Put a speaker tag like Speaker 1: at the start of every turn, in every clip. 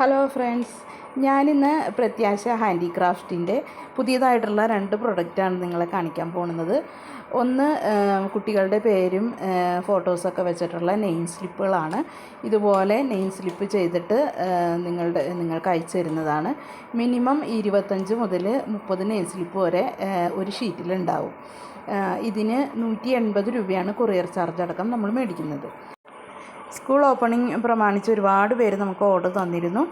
Speaker 1: Hello friends, ഞാനിന്ന് പ്രത്യാശ ഹാൻഡിക്രാഫ്റ്റിൻ്റെ പുതിയതായിട്ടുള്ള 2 പ്രൊഡക്റ്റാണ് നിങ്ങളെ കാണിക്കാൻ പോകുന്നത്. ഒന്ന് കുട്ടികളുടെ പേരും ഫോട്ടോസൊക്കെ വെച്ചിട്ടുള്ള നെയിം സ്ലിപ്പുകളാണ്. ഇതുപോലെ നെയിം സ്ലിപ്പ് ചെയ്തിട്ട് നിങ്ങൾക്ക് അയച്ചു തരുന്നതാണ്. മിനിമം 25 മുതൽ 30 നെയിം സ്ലിപ്പ് വരെ ഒരു ഷീറ്റിലുണ്ടാവും. ഇതിന് 180 രൂപയാണ് കൊറിയർ ചാർജ് അടക്കം നമ്മൾ മേടിക്കുന്നത്. സ്കൂൾ ഓപ്പണിംഗ് പ്രമാണിച്ച് ഒരുപാട് പേര് നമുക്ക് ഓർഡർ തന്നിരുന്നു.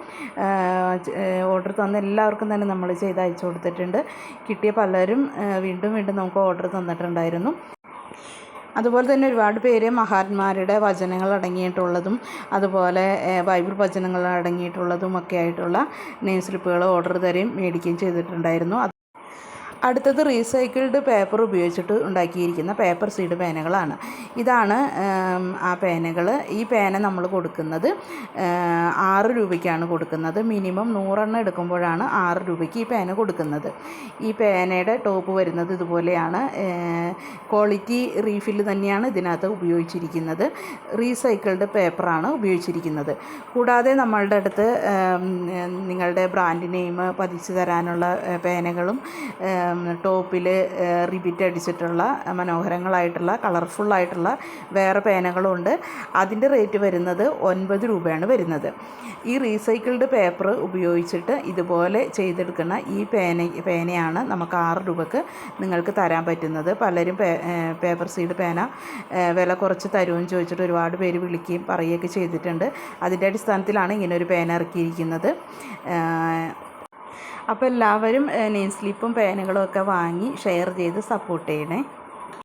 Speaker 1: ഓർഡർ തന്ന എല്ലാവർക്കും തന്നെ നമ്മൾ ചെയ്ത് അയച്ചു കൊടുത്തിട്ടുണ്ട്. കിട്ടിയ പലരും വീണ്ടും നമുക്ക് ഓർഡർ തന്നിട്ടുണ്ടായിരുന്നു. അതുപോലെ തന്നെ ഒരുപാട് പേര് മഹാന്മാരുടെ വചനങ്ങൾ അടങ്ങിയിട്ടുള്ളതും അതുപോലെ ബൈബിൾ വചനങ്ങൾ അടങ്ങിയിട്ടുള്ളതും ഒക്കെ ആയിട്ടുള്ള നെയിം സ്ലിപ്പുകൾ ഓർഡർ തരുകയും മേടിക്കുകയും ചെയ്തിട്ടുണ്ടായിരുന്നു. അടുത്തത് റീസൈക്കിൾഡ് പേപ്പർ ഉപയോഗിച്ചിട്ട് ഉണ്ടാക്കിയിരിക്കുന്ന പേപ്പർ സീഡ് പേനകളാണ്. ഇതാണ് ആ പേനകൾ. ഈ പേന നമ്മൾ കൊടുക്കുന്നത് 6 രൂപയ്ക്കാണ് കൊടുക്കുന്നത്. മിനിമം 100 എണ്ണം എടുക്കുമ്പോഴാണ് 6 രൂപയ്ക്ക് ഈ പേന കൊടുക്കുന്നത്. ഈ പേനയുടെ ടോപ്പ് വരുന്നത് ഇതുപോലെയാണ്. ക്വാളിറ്റി റീഫിൽ തന്നെയാണ് ഇതിനകത്ത് ഉപയോഗിച്ചിരിക്കുന്നത്. റീസൈക്കിൾഡ് പേപ്പറാണ് ഉപയോഗിച്ചിരിക്കുന്നത്. കൂടാതെ നമ്മളുടെ അടുത്ത് നിങ്ങളുടെ ബ്രാൻഡ് നെയിം പതിച്ചു തരാനുള്ള പേനകളും ടോപ്പിൽ റിബിറ്റ് അടിച്ചിട്ടുള്ള മനോഹരങ്ങളായിട്ടുള്ള കളർഫുള്ളായിട്ടുള്ള വേറെ പേനകളുണ്ട്. അതിൻ്റെ റേറ്റ് വരുന്നത് 9 രൂപയാണ് വരുന്നത്. ഈ റീസൈക്കിൾഡ് പേപ്പർ ഉപയോഗിച്ചിട്ട് ഇതുപോലെ ചെയ്തെടുക്കുന്ന ഈ പേനയാണ് നമുക്ക് 6 രൂപക്ക് നിങ്ങൾക്ക് തരാൻ പറ്റുന്നത്. പലരും പേപ്പർ സീഡ് പേന വില കുറച്ച് തരുമെന്ന് ചോദിച്ചിട്ട് ഒരുപാട് പേര് വിളിക്കുകയും പറയുകയൊക്കെ ചെയ്തിട്ടുണ്ട്. അതിൻ്റെ അടിസ്ഥാനത്തിലാണ് ഇങ്ങനൊരു പേന ഇറക്കിയിരിക്കുന്നത്. അപ്പോൾ എല്ലാവരും നെയിം സ്ലിപ്പും പേനകളും ഒക്കെ വാങ്ങി ഷെയർ ചെയ്ത് സപ്പോർട്ട് ചെയ്യണേ.